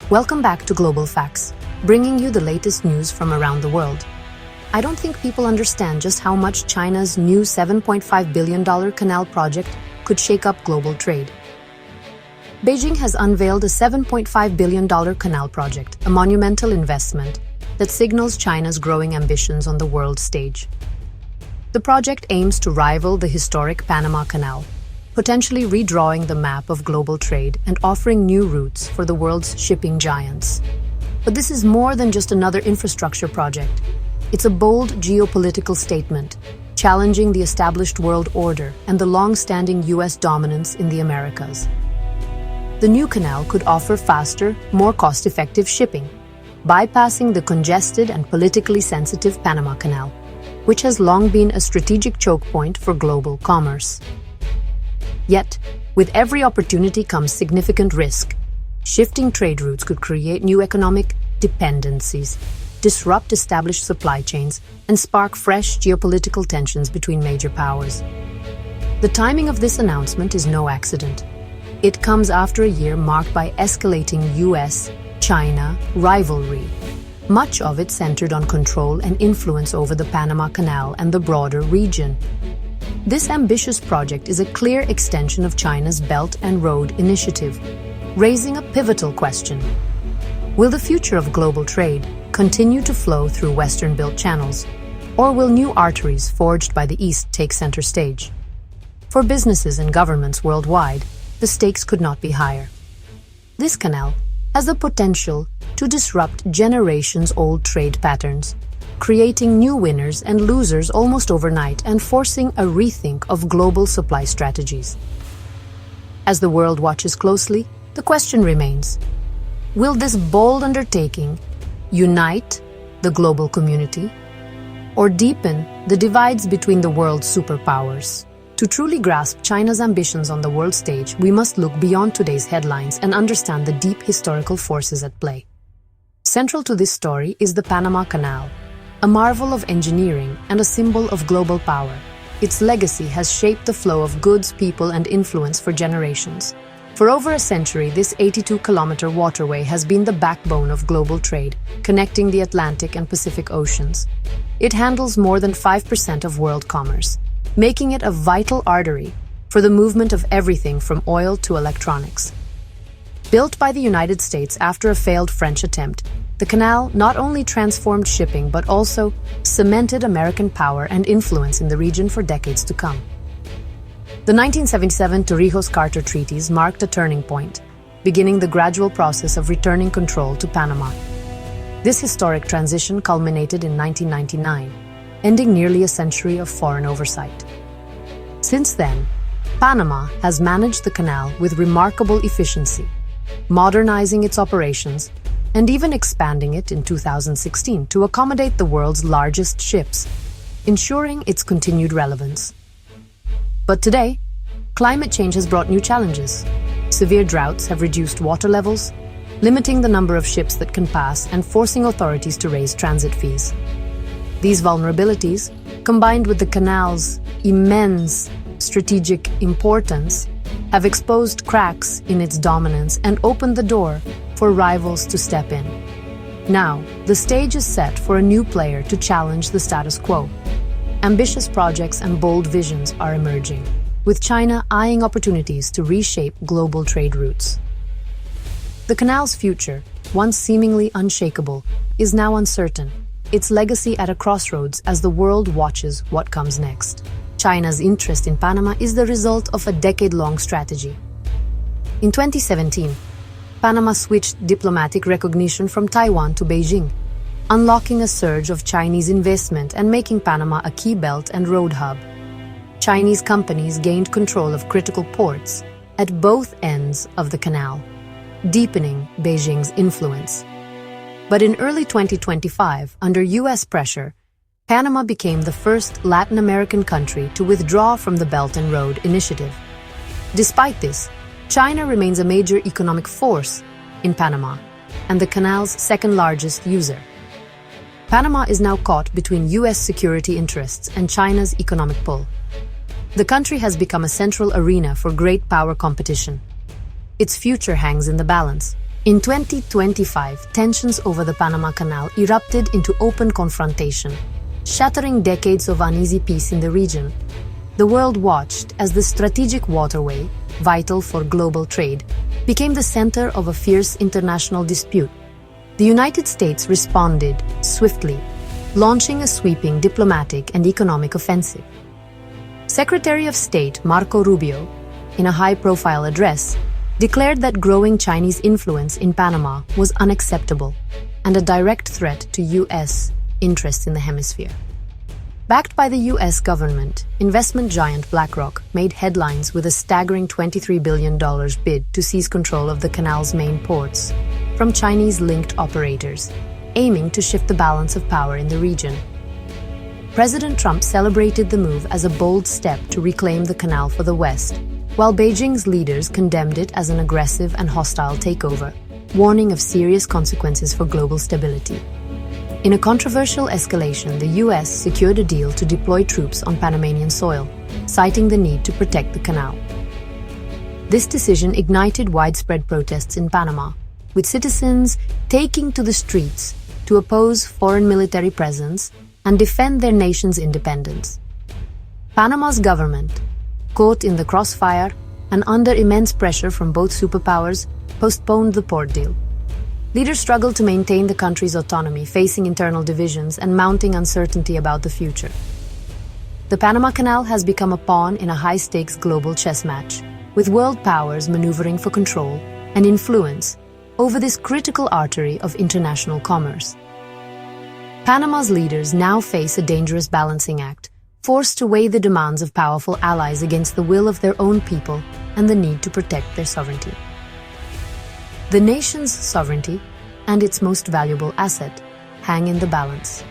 Welcome back to Global Facts, bringing you the latest news from around the world. I don't think people understand just how much China's new $7.5 billion canal project could shake up global trade. Beijing has unveiled a $7.5 billion canal project, a monumental investment that signals China's growing ambitions on the world stage. The project aims to rival the historic Panama Canal, potentially redrawing the map of global trade and offering new routes for the world's shipping giants. But this is more than just another infrastructure project. It's a bold geopolitical statement, challenging the established world order and the long-standing U.S. dominance in the Americas. The new canal could offer faster, more cost-effective shipping, bypassing the congested and politically sensitive Panama Canal, which has long been a strategic choke point for global commerce. Yet, with every opportunity comes significant risk. Shifting trade routes could create new economic dependencies, disrupt established supply chains, and spark fresh geopolitical tensions between major powers. The timing of this announcement is no accident. It comes after a year marked by escalating US-China rivalry, much of it centered on control and influence over the Panama Canal and the broader region. This ambitious project is a clear extension of China's Belt and Road Initiative, raising a pivotal question. Will the future of global trade continue to flow through Western-built channels, or will new arteries forged by the East take center stage? For businesses and governments worldwide, the stakes could not be higher. This canal has the potential to disrupt generations-old trade patterns, creating new winners and losers almost overnight and forcing a rethink of global supply strategies. As the world watches closely, the question remains: will this bold undertaking unite the global community or deepen the divides between the world's superpowers? To truly grasp China's ambitions on the world stage, we must look beyond today's headlines and understand the deep historical forces at play. Central to this story is the Panama Canal, a marvel of engineering and a symbol of global power. Its legacy has shaped the flow of goods, people, and influence for generations. For over a century, this 82-kilometer waterway has been the backbone of global trade, connecting the Atlantic and Pacific Oceans. It handles more than 5% of world commerce, making it a vital artery for the movement of everything from oil to electronics. Built by the United States after a failed French attempt, the canal not only transformed shipping but also cemented American power and influence in the region for decades to come. The 1977 Torrijos-Carter treaties marked a turning point, beginning the gradual process of returning control to Panama. This historic transition culminated in 1999, ending nearly a century of foreign oversight. Since then, Panama has managed the canal with remarkable efficiency, modernizing its operations and even expanding it in 2016 to accommodate the world's largest ships, ensuring its continued relevance. But today, climate change has brought new challenges. Severe droughts have reduced water levels, limiting the number of ships that can pass and forcing authorities to raise transit fees. These vulnerabilities, combined with the canal's immense strategic importance, have exposed cracks in its dominance and opened the door for rivals to step in. Now, the stage is set for a new player to challenge the status quo. Ambitious projects and bold visions are emerging, with China eyeing opportunities to reshape global trade routes. The canal's future, once seemingly unshakable, is now uncertain, its legacy at a crossroads as the world watches what comes next. China's interest in Panama is the result of a decade-long strategy. In 2017, Panama switched diplomatic recognition from Taiwan to Beijing, unlocking a surge of Chinese investment and making Panama a key belt and road hub. Chinese companies gained control of critical ports at both ends of the canal, deepening Beijing's influence. But in early 2025, under US pressure, Panama became the first Latin American country to withdraw from the Belt and Road Initiative. Despite this, China remains a major economic force in Panama and the canal's second-largest user. Panama is now caught between US security interests and China's economic pull. The country has become a central arena for great power competition. Its future hangs in the balance, In 2025, tensions over the Panama Canal erupted into open confrontation, shattering decades of uneasy peace in the region. The world watched as the strategic waterway, vital for global trade, became the center of a fierce international dispute. The United States responded swiftly, launching a sweeping diplomatic and economic offensive. Secretary of State Marco Rubio, in a high-profile address, declared that growing Chinese influence in Panama was unacceptable and a direct threat to U.S. interests in the hemisphere. Backed by the U.S. government, investment giant BlackRock made headlines with a staggering $23 billion bid to seize control of the canal's main ports from Chinese-linked operators, aiming to shift the balance of power in the region. President Trump celebrated the move as a bold step to reclaim the canal for the West, while Beijing's leaders condemned it as an aggressive and hostile takeover, warning of serious consequences for global stability. In a controversial escalation, the U.S. secured a deal to deploy troops on Panamanian soil, citing the need to protect the canal. This decision ignited widespread protests in Panama, with citizens taking to the streets to oppose foreign military presence and defend their nation's independence. Panama's government, caught in the crossfire and under immense pressure from both superpowers, postponed the port deal. Leaders struggled to maintain the country's autonomy, facing internal divisions and mounting uncertainty about the future. The Panama Canal has become a pawn in a high-stakes global chess match, with world powers maneuvering for control and influence over this critical artery of international commerce. Panama's leaders now face a dangerous balancing act, forced to weigh the demands of powerful allies against the will of their own people and the need to protect their sovereignty. The nation's sovereignty and its most valuable asset hang in the balance.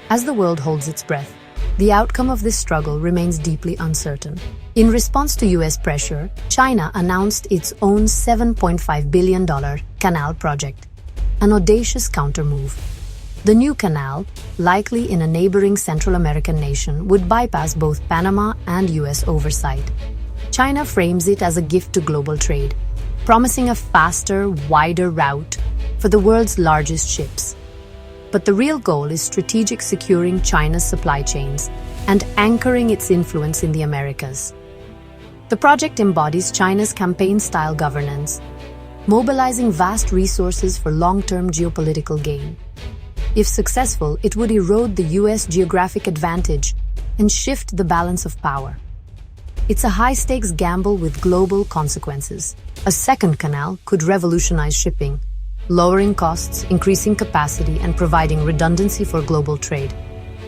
As the world holds its breath, the outcome of this struggle remains deeply uncertain. In response to U.S. pressure, China announced its own $7.5 billion canal project, an audacious countermove. The new canal, likely in a neighboring Central American nation, would bypass both Panama and U.S. oversight. China frames it as a gift to global trade, promising a faster, wider route for the world's largest ships. But the real goal is strategic securing China's supply chains and anchoring its influence in the Americas. The project embodies China's campaign-style governance, mobilizing vast resources for long-term geopolitical gain. If successful, it would erode the U.S. geographic advantage and shift the balance of power. It's a high-stakes gamble with global consequences. A second canal could revolutionize shipping, lowering costs, increasing capacity, and providing redundancy for global trade.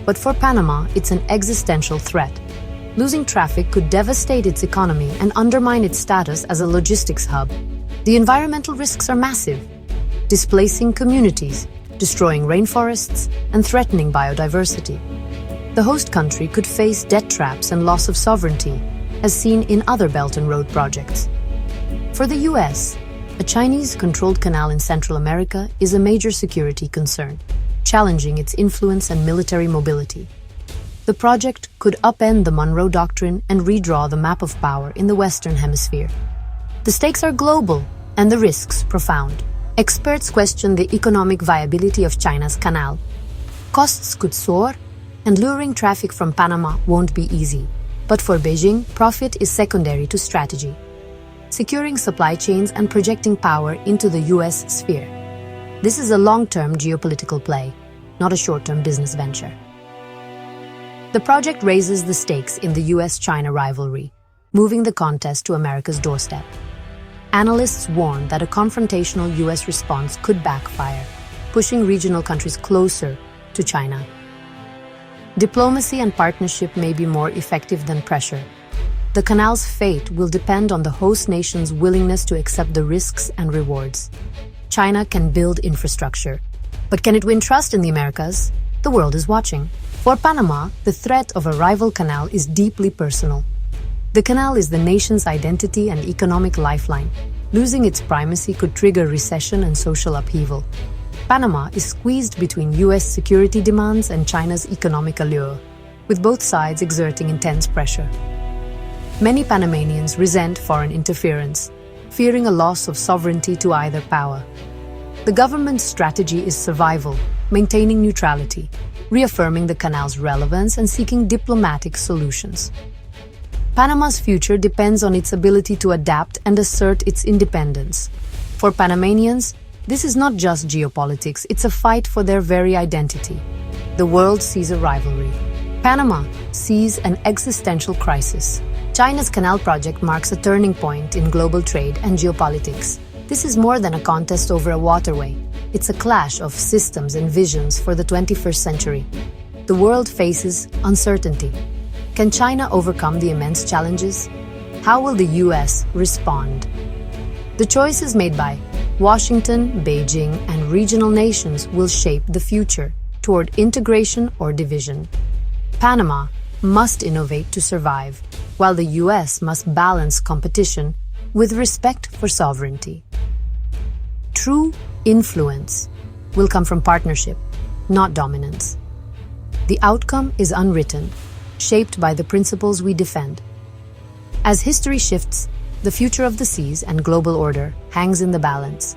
But for Panama, it's an existential threat. Losing traffic could devastate its economy and undermine its status as a logistics hub. The environmental risks are massive, displacing communities, destroying rainforests, and threatening biodiversity. The host country could face debt traps and loss of sovereignty, as seen in other Belt and Road projects. For the U.S., a Chinese-controlled canal in Central America is a major security concern, challenging its influence and military mobility. The project could upend the Monroe Doctrine and redraw the map of power in the Western Hemisphere. The stakes are global and the risks profound. Experts question the economic viability of China's canal. Costs could soar, and luring traffic from Panama won't be easy. But for Beijing, profit is secondary to strategy, securing supply chains and projecting power into the U.S. sphere. This is a long-term geopolitical play, not a short-term business venture. The project raises the stakes in the U.S.-China rivalry, moving the contest to America's doorstep. Analysts warn that a confrontational U.S. response could backfire, pushing regional countries closer to China. Diplomacy and partnership may be more effective than pressure. The canal's fate will depend on the host nation's willingness to accept the risks and rewards. China can build infrastructure, but can it win trust in the Americas? The world is watching. For Panama, the threat of a rival canal is deeply personal. The canal is the nation's identity and economic lifeline. Losing its primacy could trigger recession and social upheaval. Panama is squeezed between U.S. security demands and China's economic allure, with both sides exerting intense pressure. Many Panamanians resent foreign interference, fearing a loss of sovereignty to either power. The government's strategy is survival, maintaining neutrality, reaffirming the canal's relevance and seeking diplomatic solutions. Panama's future depends on its ability to adapt and assert its independence. For Panamanians, this is not just geopolitics, it's a fight for their very identity. The world sees a rivalry. Panama sees an existential crisis. China's canal project marks a turning point in global trade and geopolitics. This is more than a contest over a waterway. It's a clash of systems and visions for the 21st century. The world faces uncertainty. Can China overcome the immense challenges? How will the US respond? The choices made by Washington, Beijing, and regional nations will shape the future toward integration or division. Panama must innovate to survive, while the US must balance competition with respect for sovereignty. True influence will come from partnership, not dominance. The outcome is unwritten, shaped by the principles we defend. As history shifts, the future of the seas and global order hangs in the balance.